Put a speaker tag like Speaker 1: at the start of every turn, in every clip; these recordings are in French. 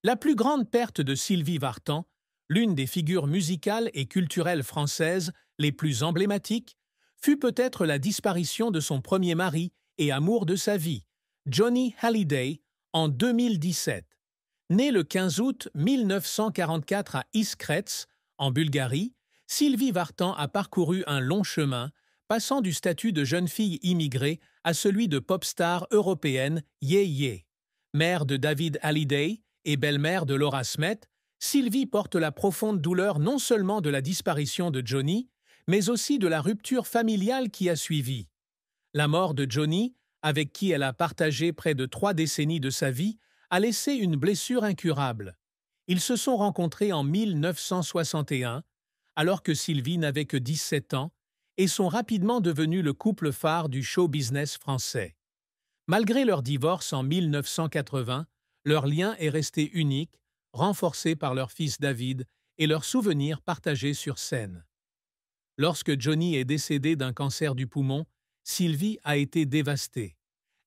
Speaker 1: La plus grande perte de Sylvie Vartan, l'une des figures musicales et culturelles françaises les plus emblématiques, fut peut-être la disparition de son premier mari et amour de sa vie, Johnny Hallyday, en 2017. Née le 15 août 1944 à Iskretz, en Bulgarie, Sylvie Vartan a parcouru un long chemin, passant du statut de jeune fille immigrée à celui de pop star européenne Yé. Mère de David Hallyday et belle-mère de Laura Smet, Sylvie porte la profonde douleur non seulement de la disparition de Johnny, mais aussi de la rupture familiale qui a suivi. La mort de Johnny, avec qui elle a partagé près de 3 décennies de sa vie, a laissé une blessure incurable. Ils se sont rencontrés en 1961, alors que Sylvie n'avait que 17 ans, et sont rapidement devenus le couple phare du show business français. Malgré leur divorce en 1980, leur lien est resté unique, renforcé par leur fils David et leurs souvenirs partagés sur scène. Lorsque Johnny est décédé d'un cancer du poumon, Sylvie a été dévastée.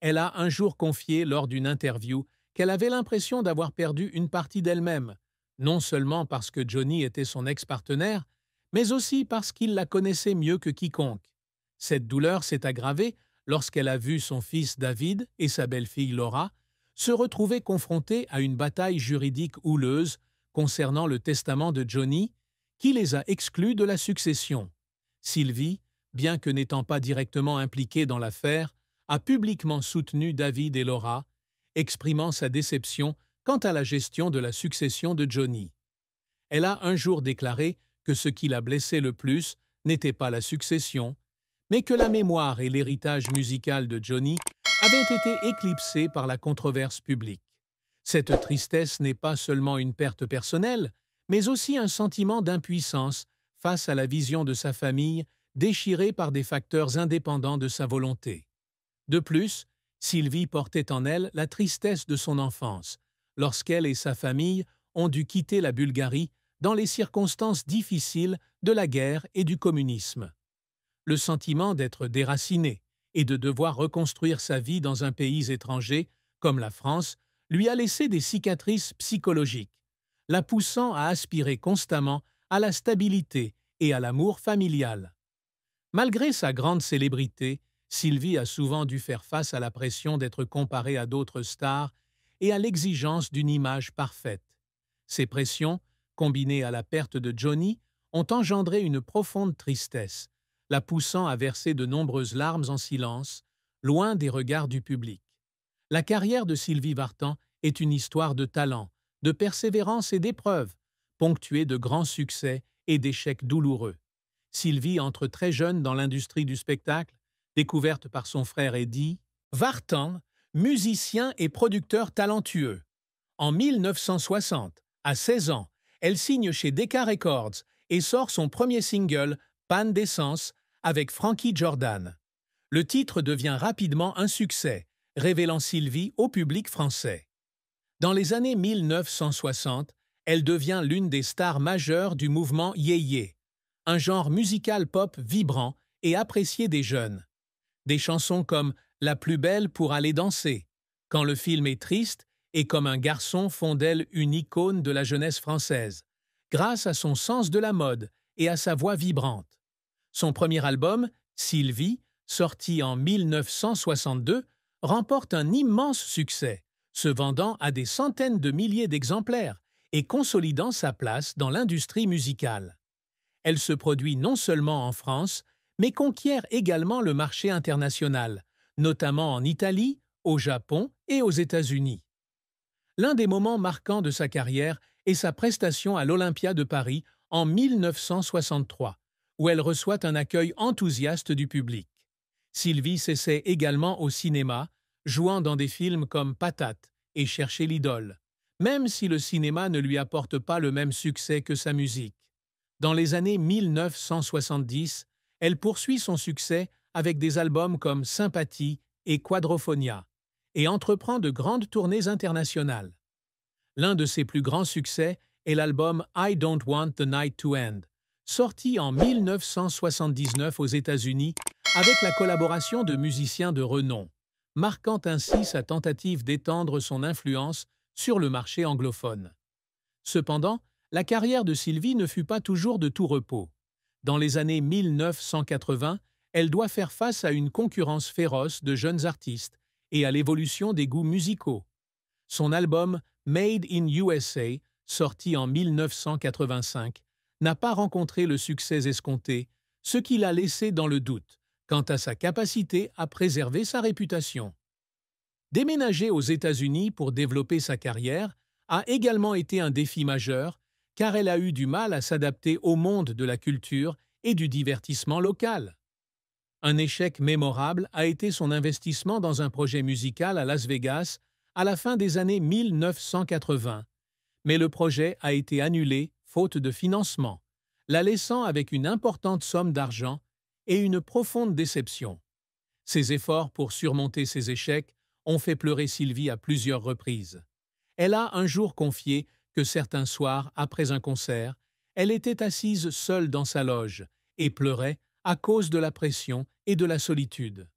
Speaker 1: Elle a un jour confié lors d'une interview qu'elle avait l'impression d'avoir perdu une partie d'elle-même, non seulement parce que Johnny était son ex-partenaire, mais aussi parce qu'il la connaissait mieux que quiconque. Cette douleur s'est aggravée lorsqu'elle a vu son fils David et sa belle-fille Laura se retrouver confrontés à une bataille juridique houleuse concernant le testament de Johnny, qui les a exclus de la succession. Sylvie, bien que n'étant pas directement impliquée dans l'affaire, a publiquement soutenu David et Laura, exprimant sa déception quant à la gestion de la succession de Johnny. Elle a un jour déclaré que ce qui la blessait le plus n'était pas la succession, mais que la mémoire et l'héritage musical de Johnny avaient été éclipsés par la controverse publique. Cette tristesse n'est pas seulement une perte personnelle, mais aussi un sentiment d'impuissance face à la vision de sa famille déchirée par des facteurs indépendants de sa volonté. De plus, Sylvie portait en elle la tristesse de son enfance, lorsqu'elle et sa famille ont dû quitter la Bulgarie dans les circonstances difficiles de la guerre et du communisme. Le sentiment d'être déracinée et de devoir reconstruire sa vie dans un pays étranger, comme la France, lui a laissé des cicatrices psychologiques, la poussant à aspirer constamment à la stabilité et à l'amour familial. Malgré sa grande célébrité, Sylvie a souvent dû faire face à la pression d'être comparée à d'autres stars et à l'exigence d'une image parfaite. Ces pressions, combinées à la perte de Johnny, ont engendré une profonde tristesse, la poussant à verser de nombreuses larmes en silence, loin des regards du public. La carrière de Sylvie Vartan est une histoire de talent, de persévérance et d'épreuves, ponctuée de grands succès et d'échecs douloureux. Sylvie entre très jeune dans l'industrie du spectacle, découverte par son frère Eddie Vartan, musicien et producteur talentueux. En 1960, à 16 ans, elle signe chez Decca Records et sort son premier single, Panne d'essence, avec Frankie Jordan. Le titre devient rapidement un succès, révélant Sylvie au public français. Dans les années 1960, elle devient l'une des stars majeures du mouvement Yé, un genre musical pop vibrant et apprécié des jeunes. Des chansons comme La plus belle pour aller danser, Quand le film est triste et Comme un garçon font d'elle une icône de la jeunesse française, grâce à son sens de la mode et à sa voix vibrante. Son premier album, Sylvie, sorti en 1962, remporte un immense succès, se vendant à des centaines de milliers d'exemplaires et consolidant sa place dans l'industrie musicale. Elle se produit non seulement en France, mais conquiert également le marché international, notamment en Italie, au Japon et aux États-Unis. L'un des moments marquants de sa carrière est sa prestation à l'Olympia de Paris en 1963, où elle reçoit un accueil enthousiaste du public. Sylvie s'essaie également au cinéma, jouant dans des films comme Patate et Chercher l'idole, même si le cinéma ne lui apporte pas le même succès que sa musique. Dans les années 1970, elle poursuit son succès avec des albums comme Sympathie et Quadrophonia, et entreprend de grandes tournées internationales. L'un de ses plus grands succès est l'album I Don't Want the Night to End, sorti en 1979 aux États-Unis avec la collaboration de musiciens de renom, marquant ainsi sa tentative d'étendre son influence sur le marché anglophone. Cependant, la carrière de Sylvie ne fut pas toujours de tout repos. Dans les années 1980, elle doit faire face à une concurrence féroce de jeunes artistes et à l'évolution des goûts musicaux. Son album Made in USA, sorti en 1985, n'a pas rencontré le succès escompté, ce qui l'a laissé dans le doute quant à sa capacité à préserver sa réputation. Déménager aux États-Unis pour développer sa carrière a également été un défi majeur, car elle a eu du mal à s'adapter au monde de la culture et du divertissement local. Un échec mémorable a été son investissement dans un projet musical à Las Vegas à la fin des années 1980, mais le projet a été annulé faute de financement, la laissant avec une importante somme d'argent et une profonde déception. Ses efforts pour surmonter ces échecs ont fait pleurer Sylvie à plusieurs reprises. Elle a un jour confié que certains soirs, après un concert, elle était assise seule dans sa loge et pleurait à cause de la pression et de la solitude.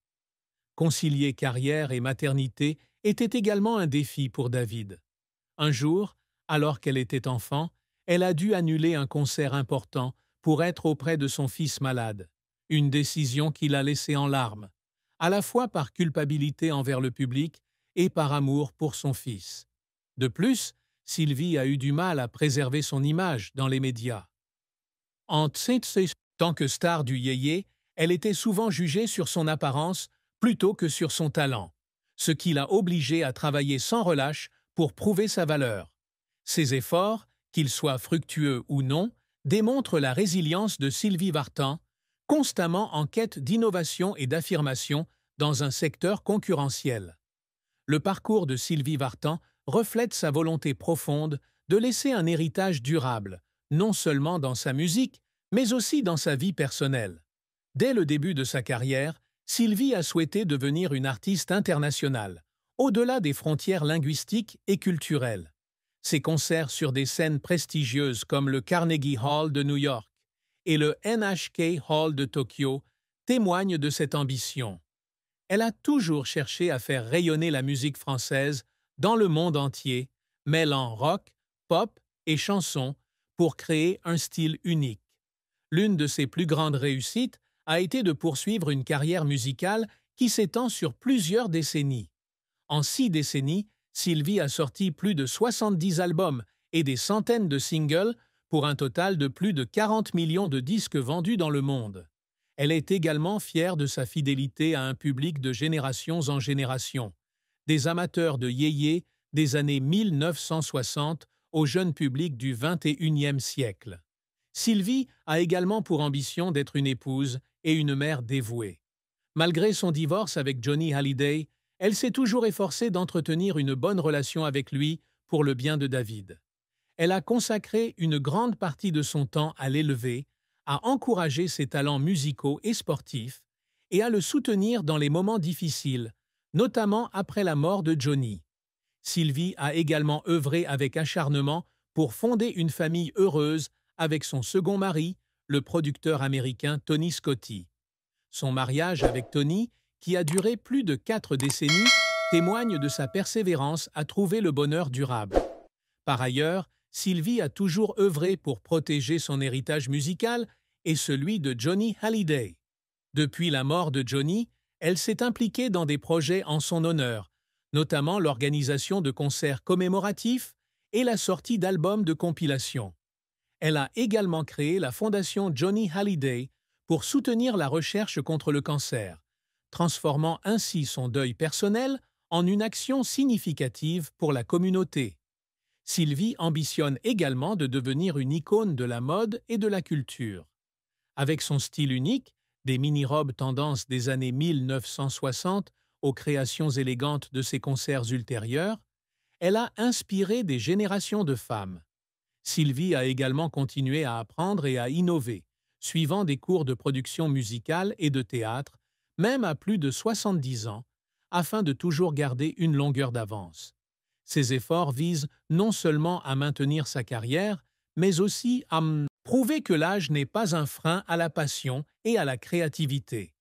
Speaker 1: Concilier carrière et maternité était également un défi pour David. Un jour, alors qu'elle était enfant, elle a dû annuler un concert important pour être auprès de son fils malade, une décision qui l'a laissée en larmes, à la fois par culpabilité envers le public et par amour pour son fils. De plus, Sylvie a eu du mal à préserver son image dans les médias. En tant que star du yéyé, elle était souvent jugée sur son apparence plutôt que sur son talent, ce qui l'a obligée à travailler sans relâche pour prouver sa valeur. Ses efforts, qu'ils soient fructueux ou non, démontrent la résilience de Sylvie Vartan, constamment en quête d'innovation et d'affirmation dans un secteur concurrentiel. Le parcours de Sylvie Vartan reflète sa volonté profonde de laisser un héritage durable, non seulement dans sa musique, mais aussi dans sa vie personnelle. Dès le début de sa carrière, Sylvie a souhaité devenir une artiste internationale, au-delà des frontières linguistiques et culturelles. Ses concerts sur des scènes prestigieuses comme le Carnegie Hall de New York et le NHK Hall de Tokyo témoignent de cette ambition. Elle a toujours cherché à faire rayonner la musique française dans le monde entier, mêlant rock, pop et chansons pour créer un style unique. L'une de ses plus grandes réussites a été de poursuivre une carrière musicale qui s'étend sur plusieurs décennies. En 6 décennies, Sylvie a sorti plus de 70 albums et des centaines de singles pour un total de plus de 40 millions de disques vendus dans le monde. Elle est également fière de sa fidélité à un public de générations en génération, des amateurs de yéyé des années 1960 au jeune public du XXIe siècle. Sylvie a également pour ambition d'être une épouse et une mère dévouée. Malgré son divorce avec Johnny Hallyday, elle s'est toujours efforcée d'entretenir une bonne relation avec lui pour le bien de David. Elle a consacré une grande partie de son temps à l'élever, à encourager ses talents musicaux et sportifs, et à le soutenir dans les moments difficiles, notamment après la mort de Johnny. Sylvie a également œuvré avec acharnement pour fonder une famille heureuse avec son second mari, le producteur américain Tony Scotti. Son mariage avec Tony, qui a duré plus de 4 décennies, témoigne de sa persévérance à trouver le bonheur durable. Par ailleurs, Sylvie a toujours œuvré pour protéger son héritage musical et celui de Johnny Hallyday. Depuis la mort de Johnny, elle s'est impliquée dans des projets en son honneur, notamment l'organisation de concerts commémoratifs et la sortie d'albums de compilation. Elle a également créé la fondation Johnny Hallyday pour soutenir la recherche contre le cancer, transformant ainsi son deuil personnel en une action significative pour la communauté. Sylvie ambitionne également de devenir une icône de la mode et de la culture. Avec son style unique, des mini-robes tendance des années 1960 aux créations élégantes de ses concerts ultérieurs, elle a inspiré des générations de femmes. Sylvie a également continué à apprendre et à innover, suivant des cours de production musicale et de théâtre, même à plus de 70 ans, afin de toujours garder une longueur d'avance. Ses efforts visent non seulement à maintenir sa carrière, mais aussi à prouver que l'âge n'est pas un frein à la passion et à la créativité.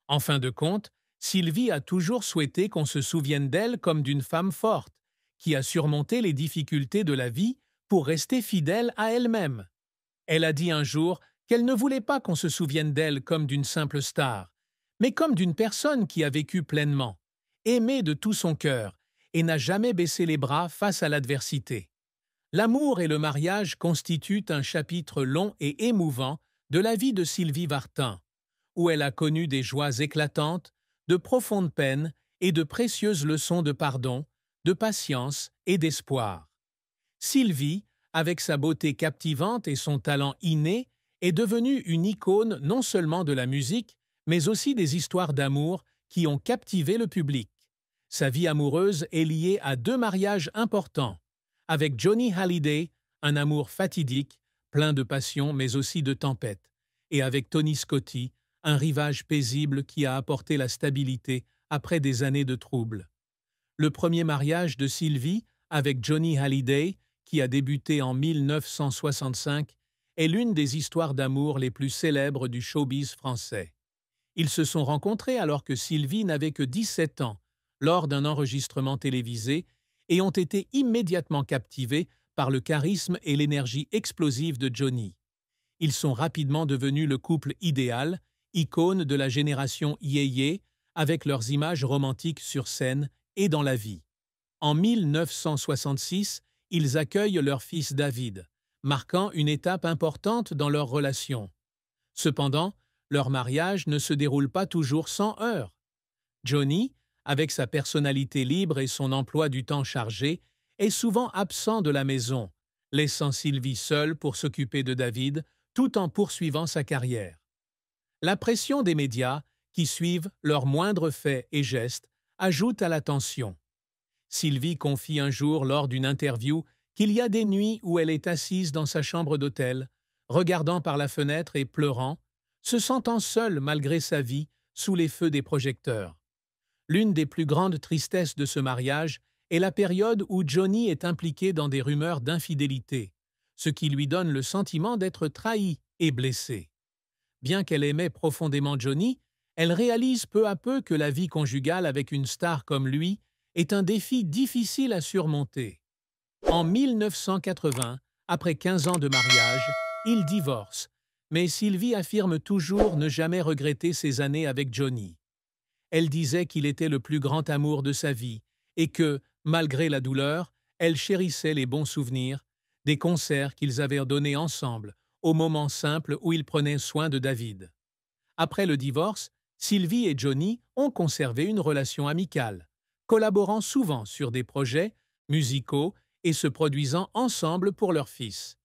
Speaker 1: En fin de compte, Sylvie a toujours souhaité qu'on se souvienne d'elle comme d'une femme forte, qui a surmonté les difficultés de la vie pour rester fidèle à elle-même. Elle a dit un jour qu'elle ne voulait pas qu'on se souvienne d'elle comme d'une simple star, mais comme d'une personne qui a vécu pleinement, aimée de tout son cœur, et n'a jamais baissé les bras face à l'adversité. L'amour et le mariage constituent un chapitre long et émouvant de la vie de Sylvie Vartan, où elle a connu des joies éclatantes, de profondes peines et de précieuses leçons de pardon, de patience et d'espoir. Sylvie, avec sa beauté captivante et son talent inné, est devenue une icône non seulement de la musique, mais aussi des histoires d'amour qui ont captivé le public. Sa vie amoureuse est liée à 2 mariages importants. Avec Johnny Hallyday, un amour fatidique, plein de passion mais aussi de tempête, et avec Tony Scotti, un rivage paisible qui a apporté la stabilité après des années de troubles. Le premier mariage de Sylvie avec Johnny Hallyday, qui a débuté en 1965, est l'une des histoires d'amour les plus célèbres du showbiz français. Ils se sont rencontrés alors que Sylvie n'avait que 17 ans, lors d'un enregistrement télévisé, et ont été immédiatement captivés par le charisme et l'énergie explosive de Johnny. Ils sont rapidement devenus le couple idéal, icône de la génération yéyé, avec leurs images romantiques sur scène et dans la vie. En 1966, ils accueillent leur fils David, marquant une étape importante dans leur relation. Cependant, leur mariage ne se déroule pas toujours sans heurts. Johnny, avec sa personnalité libre et son emploi du temps chargé, est souvent absent de la maison, laissant Sylvie seule pour s'occuper de David tout en poursuivant sa carrière. La pression des médias, qui suivent leurs moindres faits et gestes, ajoute à la tension. Sylvie confie un jour lors d'une interview qu'il y a des nuits où elle est assise dans sa chambre d'hôtel, regardant par la fenêtre et pleurant, se sentant seule malgré sa vie sous les feux des projecteurs. L'une des plus grandes tristesses de ce mariage est la période où Johnny est impliqué dans des rumeurs d'infidélité, ce qui lui donne le sentiment d'être trahi et blessé. Bien qu'elle aimait profondément Johnny, elle réalise peu à peu que la vie conjugale avec une star comme lui est un défi difficile à surmonter. En 1980, après 15 ans de mariage, ils divorcent, mais Sylvie affirme toujours ne jamais regretter ses années avec Johnny. Elle disait qu'il était le plus grand amour de sa vie et que, malgré la douleur, elle chérissait les bons souvenirs, des concerts qu'ils avaient donnés ensemble, aux moments simples où ils prenaient soin de David. Après le divorce, Sylvie et Johnny ont conservé une relation amicale, collaborant souvent sur des projets musicaux et se produisant ensemble pour leur fils.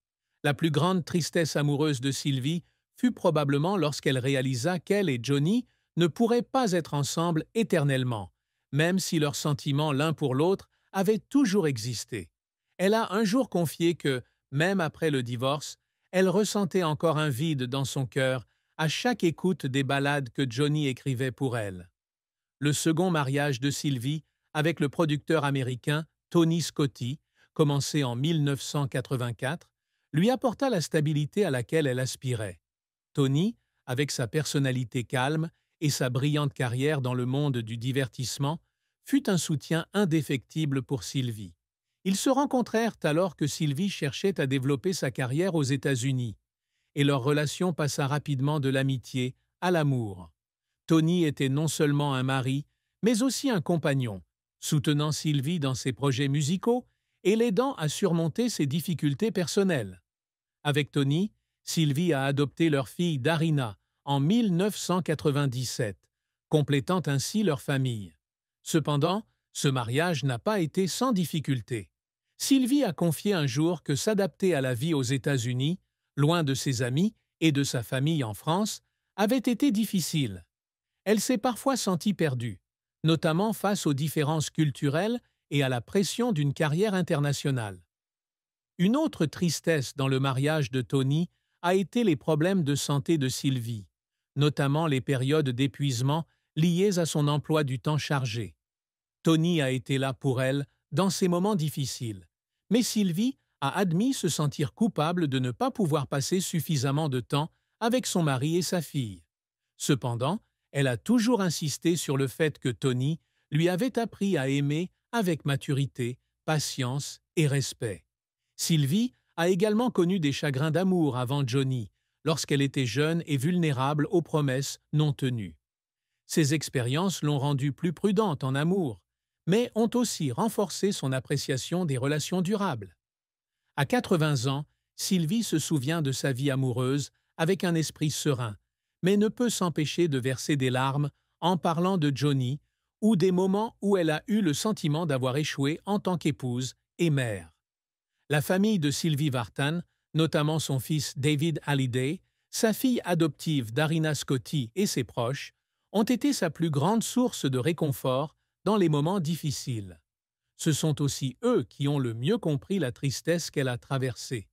Speaker 1: La plus grande tristesse amoureuse de Sylvie fut probablement lorsqu'elle réalisa qu'elle et Johnny ne pourraient pas être ensemble éternellement, même si leurs sentiments l'un pour l'autre avaient toujours existé. Elle a un jour confié que, même après le divorce, elle ressentait encore un vide dans son cœur à chaque écoute des ballades que Johnny écrivait pour elle. Le second mariage de Sylvie avec le producteur américain Tony Scotti, commencé en 1984, lui apporta la stabilité à laquelle elle aspirait. Tony, avec sa personnalité calme et sa brillante carrière dans le monde du divertissement, fut un soutien indéfectible pour Sylvie. Ils se rencontrèrent alors que Sylvie cherchait à développer sa carrière aux États-Unis, et leur relation passa rapidement de l'amitié à l'amour. Tony était non seulement un mari, mais aussi un compagnon, soutenant Sylvie dans ses projets musicaux et l'aidant à surmonter ses difficultés personnelles. Avec Tony, Sylvie a adopté leur fille Darina en 1997, complétant ainsi leur famille. Cependant, ce mariage n'a pas été sans difficulté. Sylvie a confié un jour que s'adapter à la vie aux États-Unis, loin de ses amis et de sa famille en France, avait été difficile. Elle s'est parfois sentie perdue, notamment face aux différences culturelles et à la pression d'une carrière internationale. Une autre tristesse dans le mariage de Tony a été les problèmes de santé de Sylvie, notamment les périodes d'épuisement liées à son emploi du temps chargé. Tony a été là pour elle dans ces moments difficiles, mais Sylvie a admis se sentir coupable de ne pas pouvoir passer suffisamment de temps avec son mari et sa fille. Cependant, elle a toujours insisté sur le fait que Tony lui avait appris à aimer avec maturité, patience et respect. Sylvie a également connu des chagrins d'amour avant Johnny, lorsqu'elle était jeune et vulnérable aux promesses non tenues. Ces expériences l'ont rendue plus prudente en amour, mais ont aussi renforcé son appréciation des relations durables. À 80 ans, Sylvie se souvient de sa vie amoureuse avec un esprit serein, mais ne peut s'empêcher de verser des larmes en parlant de Johnny ou des moments où elle a eu le sentiment d'avoir échoué en tant qu'épouse et mère. La famille de Sylvie Vartan, notamment son fils David Hallyday, sa fille adoptive Darina Scotti et ses proches, ont été sa plus grande source de réconfort dans les moments difficiles. Ce sont aussi eux qui ont le mieux compris la tristesse qu'elle a traversée,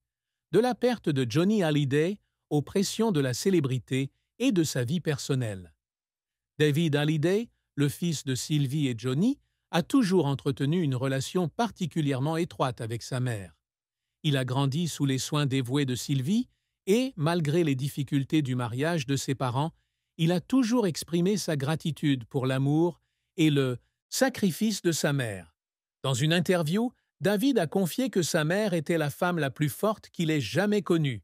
Speaker 1: de la perte de Johnny Hallyday aux pressions de la célébrité et de sa vie personnelle. David Hallyday, le fils de Sylvie et Johnny, a toujours entretenu une relation particulièrement étroite avec sa mère. Il a grandi sous les soins dévoués de Sylvie et, malgré les difficultés du mariage de ses parents, il a toujours exprimé sa gratitude pour l'amour et le sacrifice de sa mère. Dans une interview, David a confié que sa mère était la femme la plus forte qu'il ait jamais connue,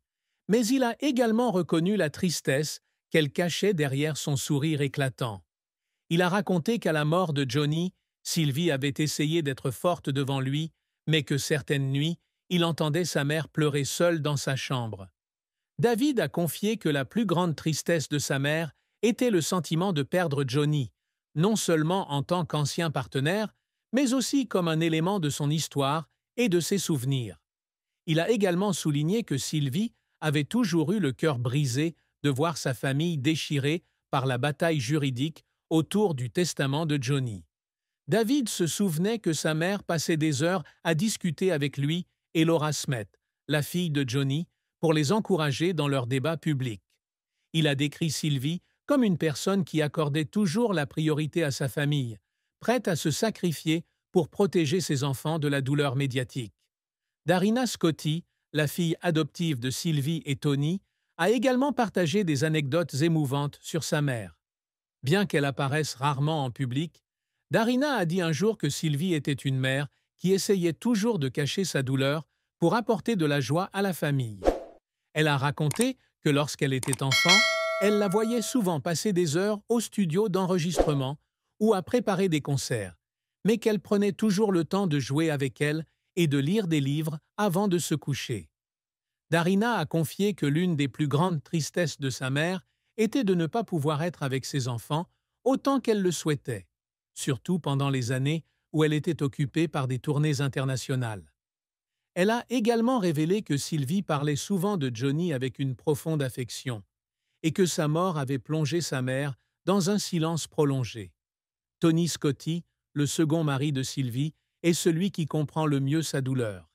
Speaker 1: mais il a également reconnu la tristesse qu'elle cachait derrière son sourire éclatant. Il a raconté qu'à la mort de Johnny, Sylvie avait essayé d'être forte devant lui, mais que certaines nuits, il entendait sa mère pleurer seule dans sa chambre. David a confié que la plus grande tristesse de sa mère était le sentiment de perdre Johnny, non seulement en tant qu'ancien partenaire, mais aussi comme un élément de son histoire et de ses souvenirs. Il a également souligné que Sylvie avait toujours eu le cœur brisé de voir sa famille déchirée par la bataille juridique autour du testament de Johnny. David se souvenait que sa mère passait des heures à discuter avec lui et Laura Smet, la fille de Johnny, pour les encourager dans leurs débats publics. Il a décrit Sylvie comme une personne qui accordait toujours la priorité à sa famille, prête à se sacrifier pour protéger ses enfants de la douleur médiatique. Darina Scotti, la fille adoptive de Sylvie et Tony, a également partagé des anecdotes émouvantes sur sa mère. Bien qu'elle apparaisse rarement en public, Darina a dit un jour que Sylvie était une mère qui essayait toujours de cacher sa douleur pour apporter de la joie à la famille. Elle a raconté que lorsqu'elle était enfant, elle la voyait souvent passer des heures au studio d'enregistrement ou à préparer des concerts, mais qu'elle prenait toujours le temps de jouer avec elle et de lire des livres avant de se coucher. Darina a confié que l'une des plus grandes tristesses de sa mère était de ne pas pouvoir être avec ses enfants autant qu'elle le souhaitait, surtout pendant les années où elle était occupée par des tournées internationales. Elle a également révélé que Sylvie parlait souvent de Johnny avec une profonde affection et que sa mort avait plongé sa mère dans un silence prolongé. Tony Scotti, le second mari de Sylvie, est celui qui comprend le mieux sa douleur.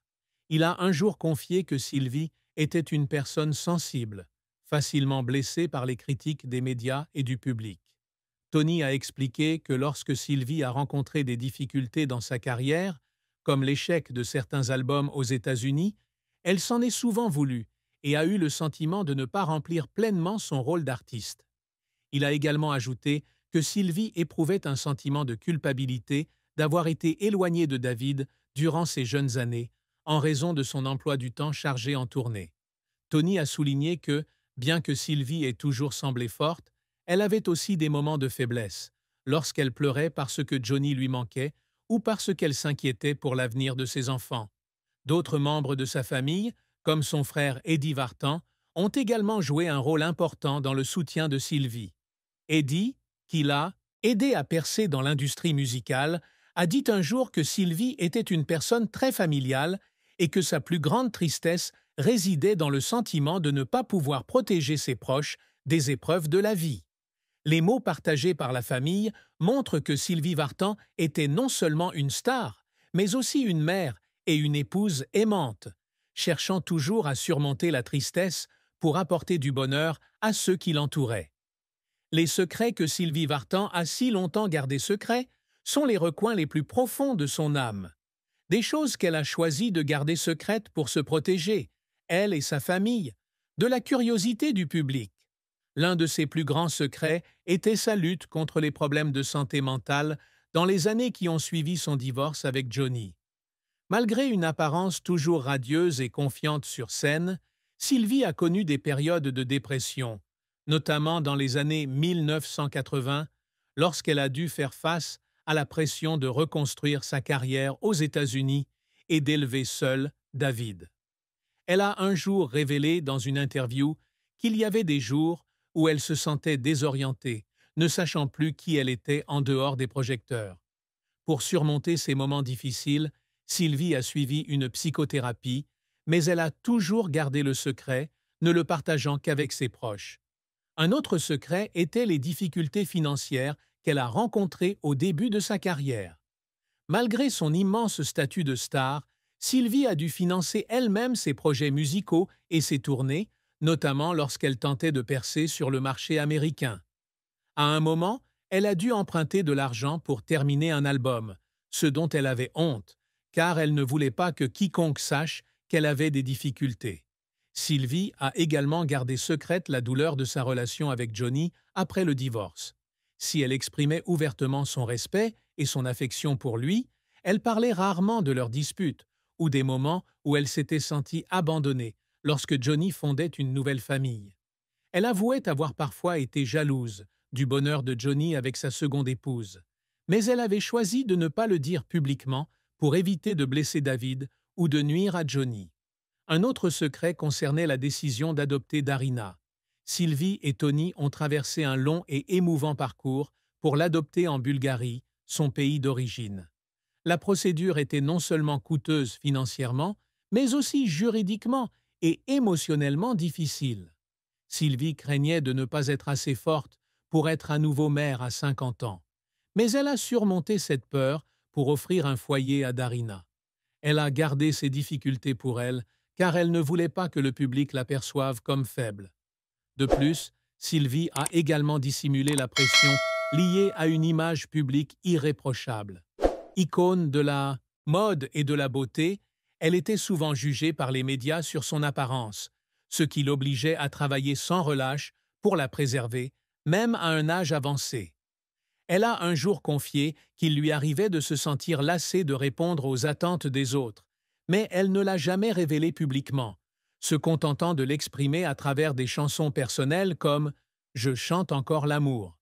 Speaker 1: Il a un jour confié que Sylvie était une personne sensible, facilement blessée par les critiques des médias et du public. Tony a expliqué que lorsque Sylvie a rencontré des difficultés dans sa carrière, comme l'échec de certains albums aux États-Unis, elle s'en est souvent voulu et a eu le sentiment de ne pas remplir pleinement son rôle d'artiste. Il a également ajouté que Sylvie éprouvait un sentiment de culpabilité d'avoir été éloignée de David durant ses jeunes années, en raison de son emploi du temps chargé en tournée. Tony a souligné que, bien que Sylvie ait toujours semblé forte, elle avait aussi des moments de faiblesse, lorsqu'elle pleurait parce que Johnny lui manquait ou parce qu'elle s'inquiétait pour l'avenir de ses enfants. D'autres membres de sa famille, comme son frère Eddie Vartan, ont également joué un rôle important dans le soutien de Sylvie. Eddie, qui l'a aidé à percer dans l'industrie musicale, a dit un jour que Sylvie était une personne très familiale et que sa plus grande tristesse résidait dans le sentiment de ne pas pouvoir protéger ses proches des épreuves de la vie. Les mots partagés par la famille montrent que Sylvie Vartan était non seulement une star, mais aussi une mère et une épouse aimante, cherchant toujours à surmonter la tristesse pour apporter du bonheur à ceux qui l'entouraient. Les secrets que Sylvie Vartan a si longtemps gardés secrets sont les recoins les plus profonds de son âme. Des choses qu'elle a choisi de garder secrètes pour se protéger, elle et sa famille, de la curiosité du public. L'un de ses plus grands secrets était sa lutte contre les problèmes de santé mentale dans les années qui ont suivi son divorce avec Johnny. Malgré une apparence toujours radieuse et confiante sur scène, Sylvie a connu des périodes de dépression, notamment dans les années 1980, lorsqu'elle a dû faire face à la pression de reconstruire sa carrière aux États-Unis et d'élever seule David. Elle a un jour révélé dans une interview qu'il y avait des jours où elle se sentait désorientée, ne sachant plus qui elle était en dehors des projecteurs. Pour surmonter ces moments difficiles, Sylvie a suivi une psychothérapie, mais elle a toujours gardé le secret, ne le partageant qu'avec ses proches. Un autre secret était les difficultés financières qu'elle a rencontrées au début de sa carrière. Malgré son immense statut de star, Sylvie a dû financer elle-même ses projets musicaux et ses tournées, notamment lorsqu'elle tentait de percer sur le marché américain. À un moment, elle a dû emprunter de l'argent pour terminer un album, ce dont elle avait honte, car elle ne voulait pas que quiconque sache qu'elle avait des difficultés. Sylvie a également gardé secrète la douleur de sa relation avec Johnny après le divorce. Si elle exprimait ouvertement son respect et son affection pour lui, elle parlait rarement de leurs disputes ou des moments où elle s'était sentie abandonnée lorsque Johnny fondait une nouvelle famille. Elle avouait avoir parfois été jalouse du bonheur de Johnny avec sa seconde épouse, mais elle avait choisi de ne pas le dire publiquement pour éviter de blesser David ou de nuire à Johnny. Un autre secret concernait la décision d'adopter Darina. Sylvie et Tony ont traversé un long et émouvant parcours pour l'adopter en Bulgarie, son pays d'origine. La procédure était non seulement coûteuse financièrement, mais aussi juridiquement et émotionnellement difficile. Sylvie craignait de ne pas être assez forte pour être à nouveau mère à 50 ans. Mais elle a surmonté cette peur pour offrir un foyer à Darina. Elle a gardé ses difficultés pour elle, car elle ne voulait pas que le public la perçoive comme faible. De plus, Sylvie a également dissimulé la pression liée à une image publique irréprochable. Icône de la mode et de la beauté, elle était souvent jugée par les médias sur son apparence, ce qui l'obligeait à travailler sans relâche pour la préserver, même à un âge avancé. Elle a un jour confié qu'il lui arrivait de se sentir lassée de répondre aux attentes des autres, mais elle ne l'a jamais révélé publiquement, se contentant de l'exprimer à travers des chansons personnelles comme « Je chante encore l'amour ».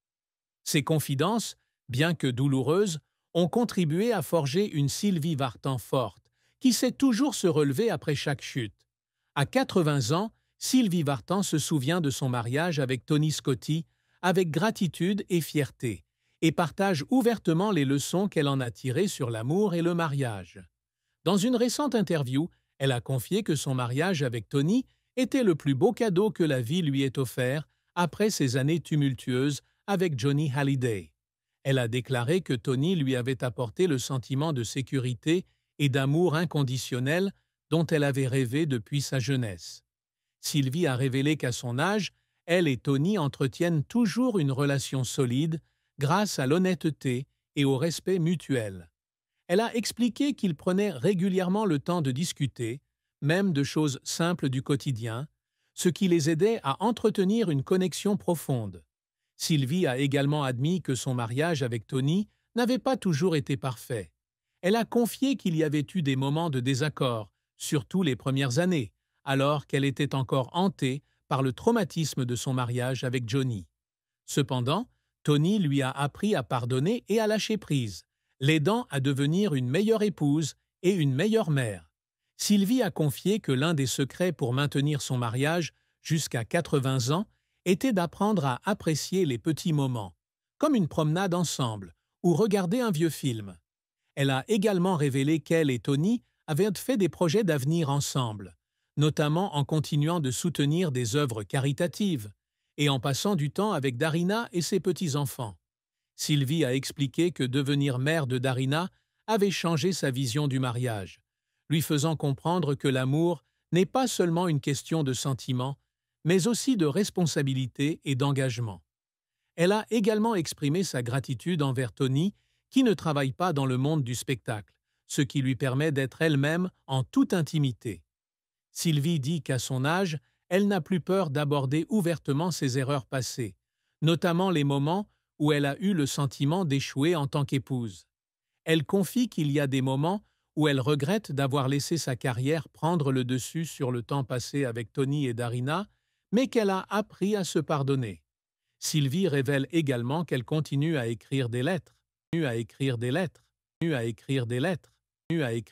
Speaker 1: Ces confidences, bien que douloureuses, ont contribué à forger une Sylvie Vartan forte, qui sait toujours se relever après chaque chute. À 80 ans, Sylvie Vartan se souvient de son mariage avec Tony Scotti avec gratitude et fierté, et partage ouvertement les leçons qu'elle en a tirées sur l'amour et le mariage. Dans une récente interview, elle a confié que son mariage avec Tony était le plus beau cadeau que la vie lui ait offert après ses années tumultueuses avec Johnny Hallyday. Elle a déclaré que Tony lui avait apporté le sentiment de sécurité et d'amour inconditionnel dont elle avait rêvé depuis sa jeunesse. Sylvie a révélé qu'à son âge, elle et Tony entretiennent toujours une relation solide grâce à l'honnêteté et au respect mutuel. Elle a expliqué qu'ils prenaient régulièrement le temps de discuter, même de choses simples du quotidien, ce qui les aidait à entretenir une connexion profonde. Sylvie a également admis que son mariage avec Tony n'avait pas toujours été parfait. Elle a confié qu'il y avait eu des moments de désaccord, surtout les premières années, alors qu'elle était encore hantée par le traumatisme de son mariage avec Johnny. Cependant, Tony lui a appris à pardonner et à lâcher prise, l'aidant à devenir une meilleure épouse et une meilleure mère. Sylvie a confié que l'un des secrets pour maintenir son mariage jusqu'à 80 ans était d'apprendre à apprécier les petits moments, comme une promenade ensemble ou regarder un vieux film. Elle a également révélé qu'elle et Tony avaient fait des projets d'avenir ensemble, notamment en continuant de soutenir des œuvres caritatives et en passant du temps avec Darina et ses petits-enfants. Sylvie a expliqué que devenir mère de Darina avait changé sa vision du mariage, lui faisant comprendre que l'amour n'est pas seulement une question de sentiment, mais aussi de responsabilité et d'engagement. Elle a également exprimé sa gratitude envers Tony, qui ne travaille pas dans le monde du spectacle, ce qui lui permet d'être elle-même en toute intimité. Sylvie dit qu'à son âge, elle n'a plus peur d'aborder ouvertement ses erreurs passées, notamment les moments où elle a eu le sentiment d'échouer en tant qu'épouse. Elle confie qu'il y a des moments où elle regrette d'avoir laissé sa carrière prendre le dessus sur le temps passé avec Tony et Darina, mais qu'elle a appris à se pardonner. Sylvie révèle également qu'elle continue à écrire des lettres, à écrire des lettres, à écrire des lettres, à écrire